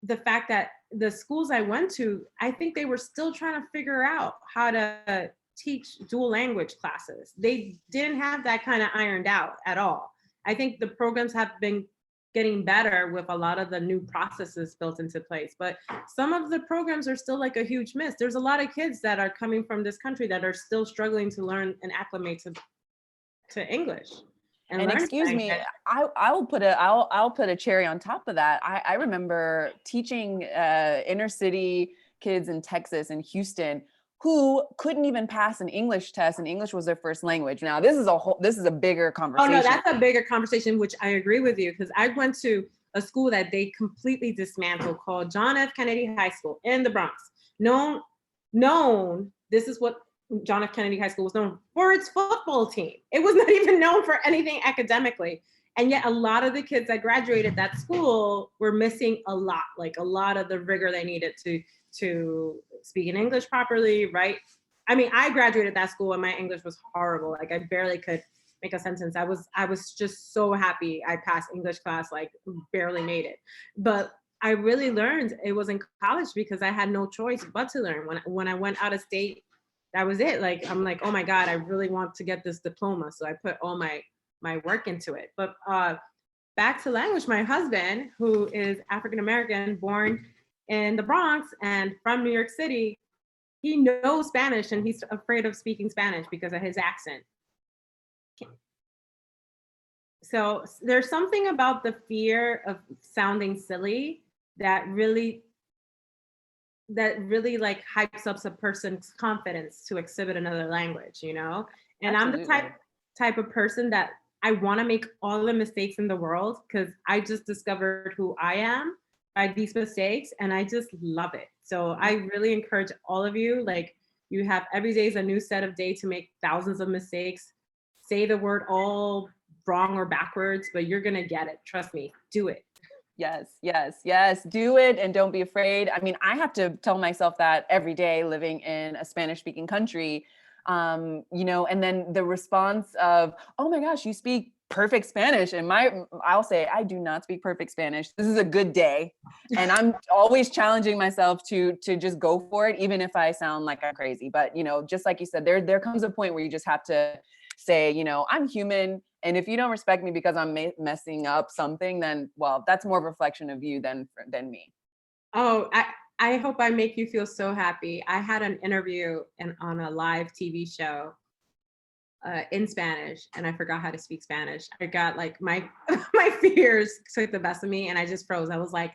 the fact that the schools I went to, I think they were still trying to figure out how to teach dual language classes. They didn't have that kind of ironed out at all. I think the programs have been getting better with a lot of the new processes built into place, but some of the programs are still like a huge miss. There's a lot of kids that are coming from this country that are still struggling to learn and acclimate to English. And excuse me, I'll put a cherry on top of that. I remember teaching inner city kids in Texas and Houston who couldn't even pass an English test, and English was their first language. Now this is a bigger conversation. Oh no, that's a bigger conversation, which I agree with you, because I went to a school that they completely dismantled called John F. Kennedy High School in the Bronx. Known, this is what John F. Kennedy High School was known for, its football team. It was not even known for anything academically. And yet a lot of the kids that graduated that school were missing a lot of the rigor they needed to speak in English properly, right? I mean, I graduated that school and my English was horrible. Like I barely could make a sentence. I was just so happy I passed English class, like barely made it. But I really learned, it was in college because I had no choice but to learn. When I went out of state, that was it. Like, I'm like, oh my God, I really want to get this diploma. So I put all my work into it. But back to language, my husband, who is African-American, born in the Bronx and from New York City, he knows Spanish and he's afraid of speaking Spanish because of his accent. So there's something about the fear of sounding silly that really like hypes up a person's confidence to exhibit another language, you know? And absolutely. I'm the type of person that I want to make all the mistakes in the world because I just discovered who I am by these mistakes and I just love it. So I really encourage all of you, like you have every day is a new set of day to make thousands of mistakes, say the word all wrong or backwards, but you're going to get it. Trust me, do it. Yes. Do it and don't be afraid. I mean, I have to tell myself that every day living in a Spanish speaking country, you know, and then the response of, oh my gosh, you speak perfect Spanish. And I'll say, I do not speak perfect Spanish. This is a good day. And I'm always challenging myself to just go for it, even if I sound like I'm crazy. But, you know, just like you said, there comes a point where you just have to say, you know, I'm human. And if you don't respect me because I'm messing up something, then, well, that's more of a reflection of you than me. Oh, I hope I make you feel so happy. I had an interview on a live TV show in Spanish, and I forgot how to speak Spanish. I got like my my fears took the best of me, and I just froze. I was like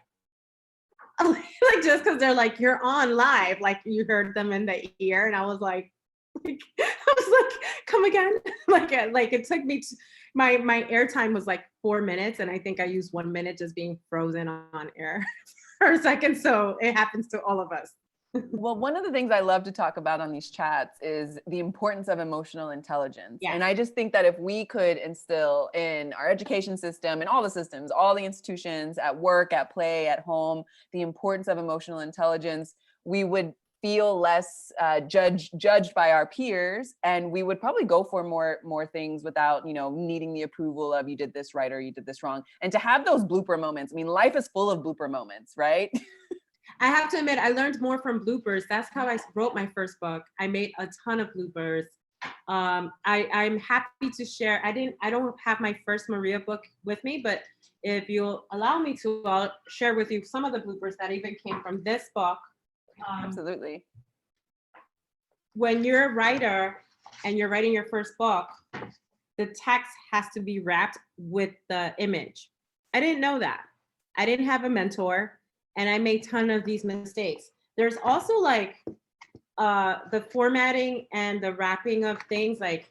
like just because they're like, you're on live, like you heard them in the ear, and I was I was like, come again, like it took me. My airtime was like 4 minutes, and I think I used 1 minute just being frozen on air for a second. So it happens to all of us. Well, one of the things I love to talk about on these chats is the importance of emotional intelligence. Yes. And I just think that if we could instill in our education system and all the systems, all the institutions, at work, at play, at home, the importance of emotional intelligence, we would feel less judged by our peers, and we would probably go for more things without, you know, needing the approval of you did this right or you did this wrong. And to have those blooper moments, I mean, life is full of blooper moments, right? I have to admit, I learned more from bloopers. That's how I wrote my first book. I made a ton of bloopers. I'm happy to share. I don't have my first Maria book with me, but if you'll allow me to, I'll share with you some of the bloopers that even came from this book. Absolutely. When you're a writer and you're writing your first book, the text has to be wrapped with the image. I didn't know that. I didn't have a mentor. And I made a ton of these mistakes. There's also like the formatting and the wrapping of things, like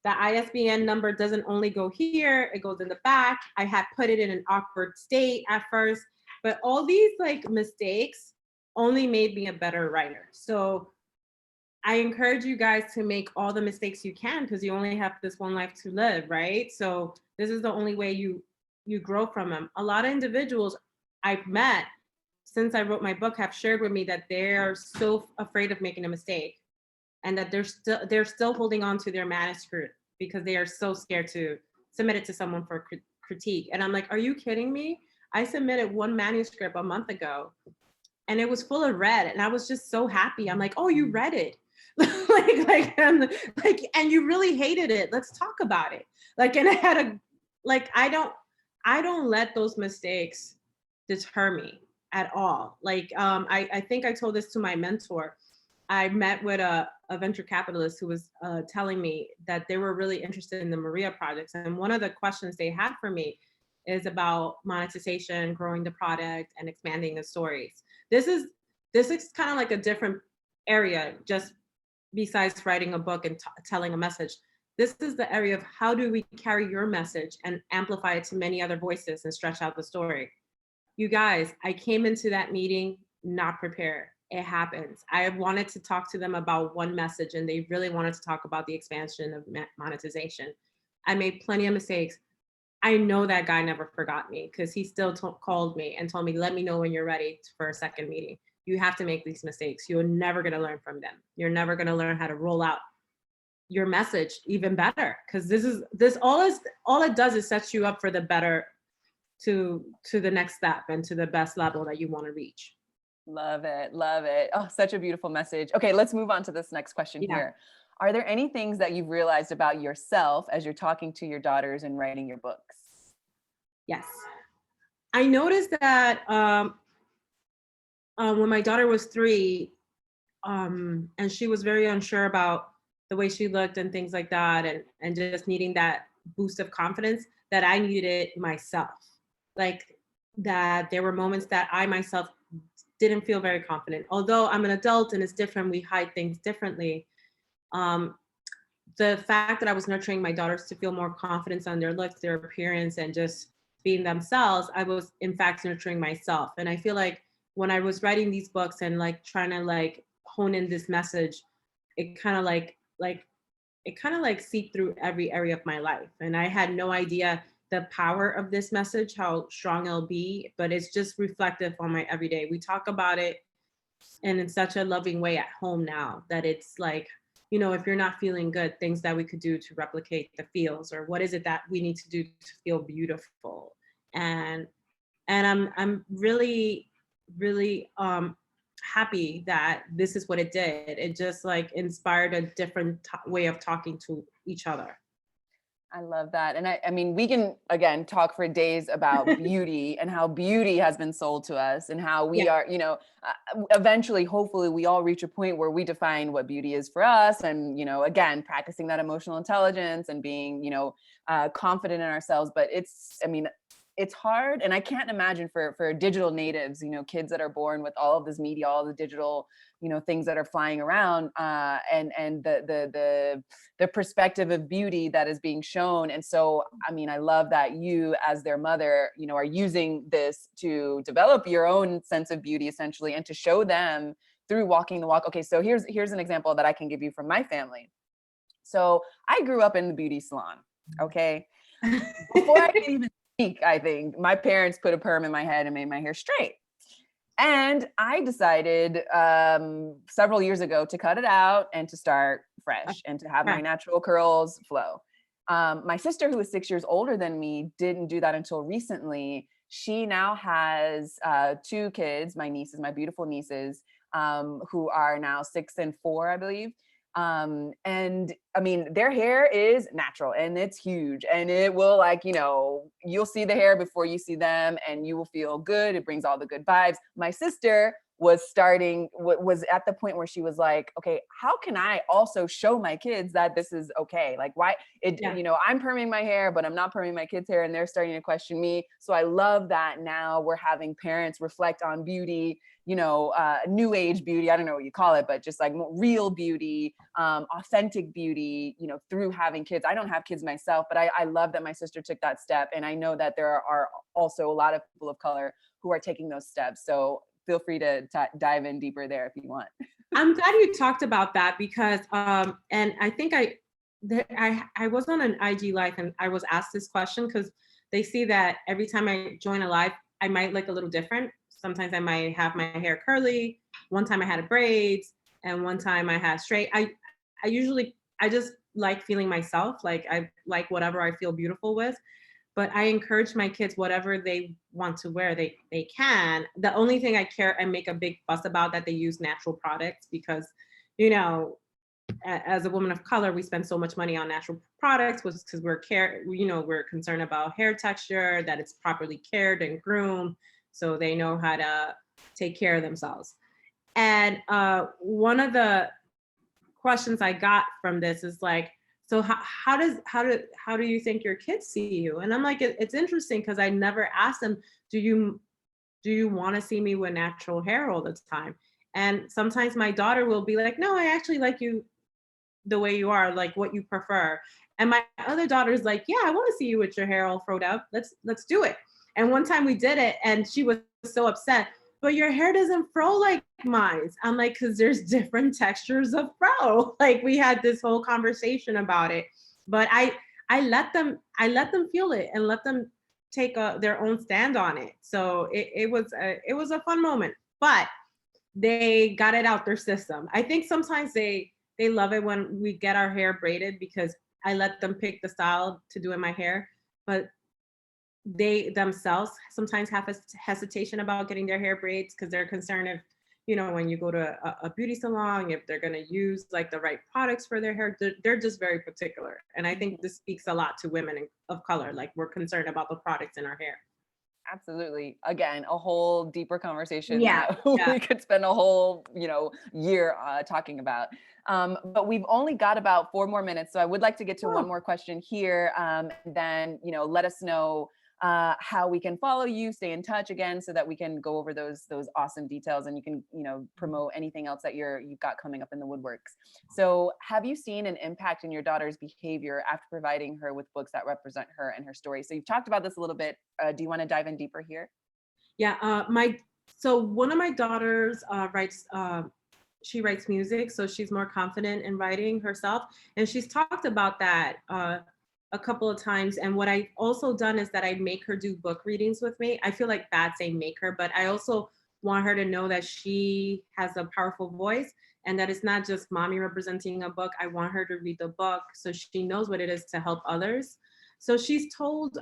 the ISBN number doesn't only go here, it goes in the back. I had put it in an awkward state at first, but all these like mistakes only made me a better writer. So I encourage you guys to make all the mistakes you can, because you only have this one life to live, right? So this is the only way you grow from them. A lot of individuals I've met since I wrote my book have shared with me that they're so afraid of making a mistake, and that they're still holding on to their manuscript because they are so scared to submit it to someone for critique. And I'm like, are you kidding me? I submitted one manuscript a month ago and it was full of red, and I was just so happy. I'm like, oh, you read it. And you really hated it. Let's talk about it. And I had I don't let those mistakes deter me at all. I think I told this to my mentor. I met with a venture capitalist who was telling me that they were really interested in the Maria projects. And one of the questions they had for me is about monetization, growing the product, and expanding the stories. This is kind of like a different area, just besides writing a book and telling a message. This is the area of how do we carry your message and amplify it to many other voices and stretch out the story. You guys, I came into that meeting not prepared. It happens. I wanted to talk to them about one message, and they really wanted to talk about the expansion of monetization. I made plenty of mistakes. I know that guy never forgot me, because he still called me and told me, let me know when you're ready for a second meeting. You have to make these mistakes. You're never going to learn from them. You're never going to learn how to roll out your message even better, because all it does is sets you up for the better, to the next step and to the best level that you want to reach. Love it. Love it. Oh, such a beautiful message. Okay, let's move on to this next question here. Are there any things that you've realized about yourself as you're talking to your daughters and writing your books? Yes. I noticed that when my daughter was 3, and she was very unsure about the way she looked and things like that, and just needing that boost of confidence, that I needed it myself. That there were moments that I myself didn't feel very confident. Although I'm an adult and it's different, we hide things differently. The fact that I was nurturing my daughters to feel more confidence on their looks, their appearance, and just being themselves, I was in fact nurturing myself. And I feel like when I was writing these books and trying to hone in this message, it kind of seeped through every area of my life. And I had no idea the power of this message, how strong it'll be, but it's just reflective on my everyday. We talk about it and in such a loving way at home now, that it's if you're not feeling good, things that we could do to replicate the feels, or what is it that we need to do to feel beautiful. And I'm really, really happy that this is what it did. It just like inspired a different way of talking to each other. I love that. And I mean, we can, again, talk for days about beauty and how beauty has been sold to us and how we Yeah. are, eventually, hopefully, we all reach a point where we define what beauty is for us. And, again, practicing that emotional intelligence and being, confident in ourselves. But I mean, it's hard. And I can't imagine for digital natives, kids that are born with all of this media, all the digital, things that are flying around, and the perspective of beauty that is being shown. And so, I mean, I love that you, as their mother, are using this to develop your own sense of beauty, essentially, and to show them through walking the walk. Okay, so here's an example that I can give you from my family. So I grew up in the beauty salon. Okay, before I could even speak, I think my parents put a perm in my head and made my hair straight. And I decided several years ago to cut it out and to start fresh and to have my natural curls flow. My sister, who is 6 years older than me, didn't do that until recently. She now has 2 kids, my nieces, my beautiful nieces, who are now 6 and 4, I believe. And I mean, their hair is natural and it's huge, and it will, like, you'll see the hair before you see them and you will feel good. It brings all the good vibes. My sister was at the point where she was like, okay, how can I also show my kids that this is okay? Like, why I'm perming my hair, but I'm not perming my kids' hair, and they're starting to question me. So I love that now we're having parents reflect on beauty, new age beauty, I don't know what you call it, but just like real beauty, authentic beauty, through having kids. I don't have kids myself, but I love that my sister took that step. And I know that there are also a lot of people of color who are taking those steps. So feel free to dive in deeper there if you want. I'm glad you talked about that, because and I think I was on an IG live and I was asked this question, because they see that every time I join a live, I might look a little different. Sometimes I might have my hair curly. One time I had braids, and one time I had straight. I just like feeling myself. Like, I like whatever I feel beautiful with. But I encourage my kids, whatever they want to wear, they can. The only thing I care and make a big fuss about, that they use natural products, because, as a woman of color, we spend so much money on natural products, because we're concerned about hair texture, that it's properly cared and groomed, so they know how to take care of themselves. And one of the questions I got from this is like, so how do you think your kids see you? And I'm like, it's interesting, because I never asked them, do you want to see me with natural hair all the time? And sometimes my daughter will be like, no, I actually like you the way you are, like what you prefer. And my other daughter's like, yeah, I want to see you with your hair all froed up. Let's do it. And one time we did it, and she was so upset, but your hair doesn't fro like mine. I'm like, because there's different textures of fro. Like, we had this whole conversation about it, but I let them feel it and let them take their own stand on it. So it was a fun moment, but they got it out their system. I think sometimes they love it when we get our hair braided, because I let them pick the style to do in my hair, but they themselves sometimes have a hesitation about getting their hair braids, because they're concerned if, when you go to a beauty salon, if they're going to use like the right products for their hair. They're just very particular. And I think this speaks a lot to women of color. Like, we're concerned about the products in our hair. Absolutely. Again, a whole deeper conversation Yeah. that Yeah. we could spend a whole, year talking about. But we've only got about 4 more minutes. So I would like to get to one more question here. And then, let us know how we can follow you, stay in touch again, so that we can go over those awesome details, and you can, promote anything else that you've got coming up in the woodworks. So have you seen an impact in your daughter's behavior after providing her with books that represent her and her story? So you've talked about this a little bit. Do you want to dive in deeper here? Yeah. So one of my daughters she writes music, so she's more confident in writing herself. And she's talked about that a couple of times. And what I've also done is that I make her do book readings with me. I feel like bad saying make her, but I also want her to know that she has a powerful voice. and that it's not just mommy representing a book. I want her to read the book so she knows what it is to help others. So she's told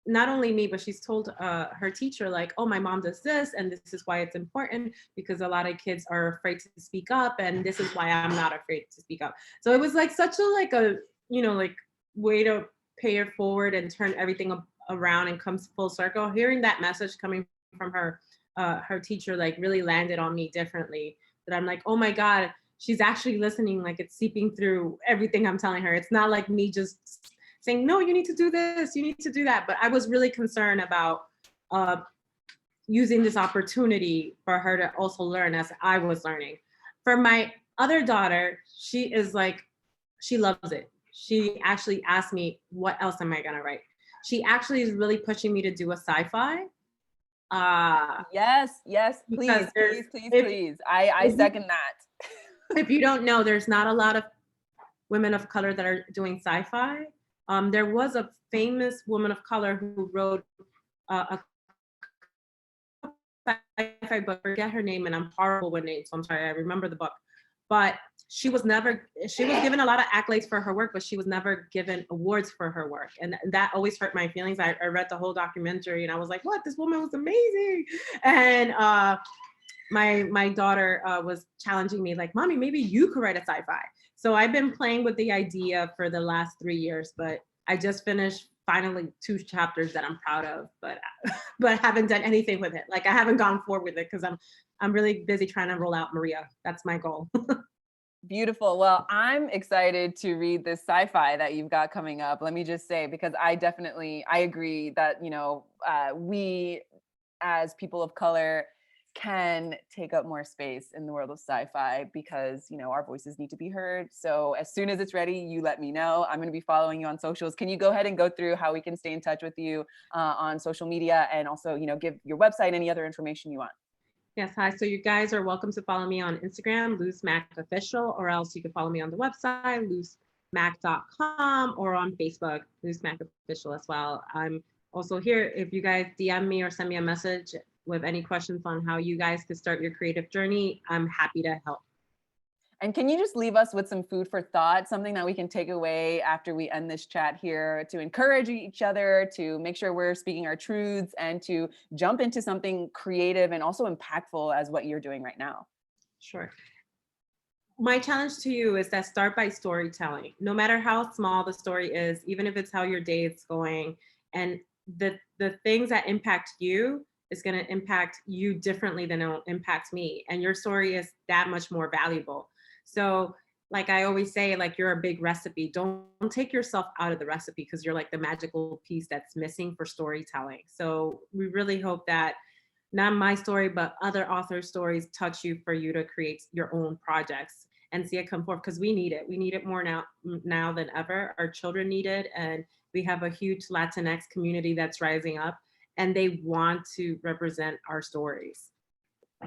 not only me, but she's told her teacher, like, oh, my mom does this, and this is why it's important, because a lot of kids are afraid to speak up, and this is why I'm not afraid to speak up. So it was like such a like way to pay it forward and turn everything around and comes full circle. Hearing that message coming from her teacher like really landed on me differently. That I'm like, oh my God, she's actually listening, like it's seeping through everything I'm telling her. It's not like me just saying, no, you need to do this, you need to do that. But I was really concerned about using this opportunity for her to also learn as I was learning. For my other daughter, she is like, she loves it. She actually asked me, what else am I gonna write? She actually is really pushing me to do a sci-fi. Yes, please, please. I second that. If you don't know, there's not a lot of women of color that are doing sci-fi. There was a famous woman of color who wrote a sci-fi book. I forget her name, and I'm horrible with names, so I'm sorry. I remember the book, but she was given a lot of accolades for her work, but she was never given awards for her work, and that always hurt my feelings. I read the whole documentary, and I was like, "What? This woman was amazing!" And my daughter was challenging me, like, "Mommy, maybe you could write a sci-fi." So I've been playing with the idea for the last 3 years, but I just finished finally 2 chapters that I'm proud of, but I haven't done anything with it. Like I haven't gone forward with it because I'm really busy trying to roll out Maria. That's my goal. Beautiful. Well, I'm excited to read this sci-fi that you've got coming up. Let me just say, because I agree that, we as people of color can take up more space in the world of sci-fi because, our voices need to be heard. So as soon as it's ready, you let me know. I'm going to be following you on socials. Can you go ahead and go through how we can stay in touch with you on social media, and also, give your website, any other information you want? Yes, hi. So you guys are welcome to follow me on Instagram, LuceMacOfficial, or else you can follow me on the website, lucemac.com, or on Facebook, LuceMacOfficial as well. I'm also here. If you guys DM me or send me a message with any questions on how you guys could start your creative journey, I'm happy to help. And can you just leave us with some food for thought, something that we can take away after we end this chat here to encourage each other, to make sure we're speaking our truths, and to jump into something creative and also impactful as what you're doing right now? Sure. My challenge to you is that start by storytelling. No matter how small the story is, even if it's how your day is going, and the things that impact you is going to impact you differently than it'll impact me. And your story is that much more valuable. So like I always say, like you're a big recipe. Don't take yourself out of the recipe because you're like the magical piece that's missing for storytelling. So we really hope that not my story, but other authors' stories touch you for you to create your own projects and see it come forth, because we need it. We need it more now than ever. Our children need it. And we have a huge Latinx community that's rising up, and they want to represent our stories.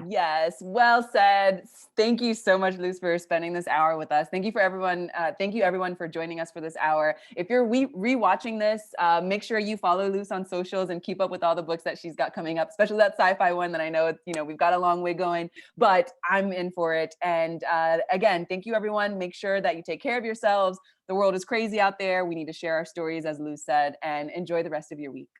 Yes, well said. Thank you so much, Luz, for spending this hour with us. Thank you for everyone. Thank you everyone for joining us for this hour. If you're re-watching this, make sure you follow Luz on socials and keep up with all the books that she's got coming up, especially that sci-fi one that I know we've got a long way going, but I'm in for it. And again, thank you everyone. Make sure that you take care of yourselves. The world is crazy out there. We need to share our stories, as Luz said, and enjoy the rest of your week.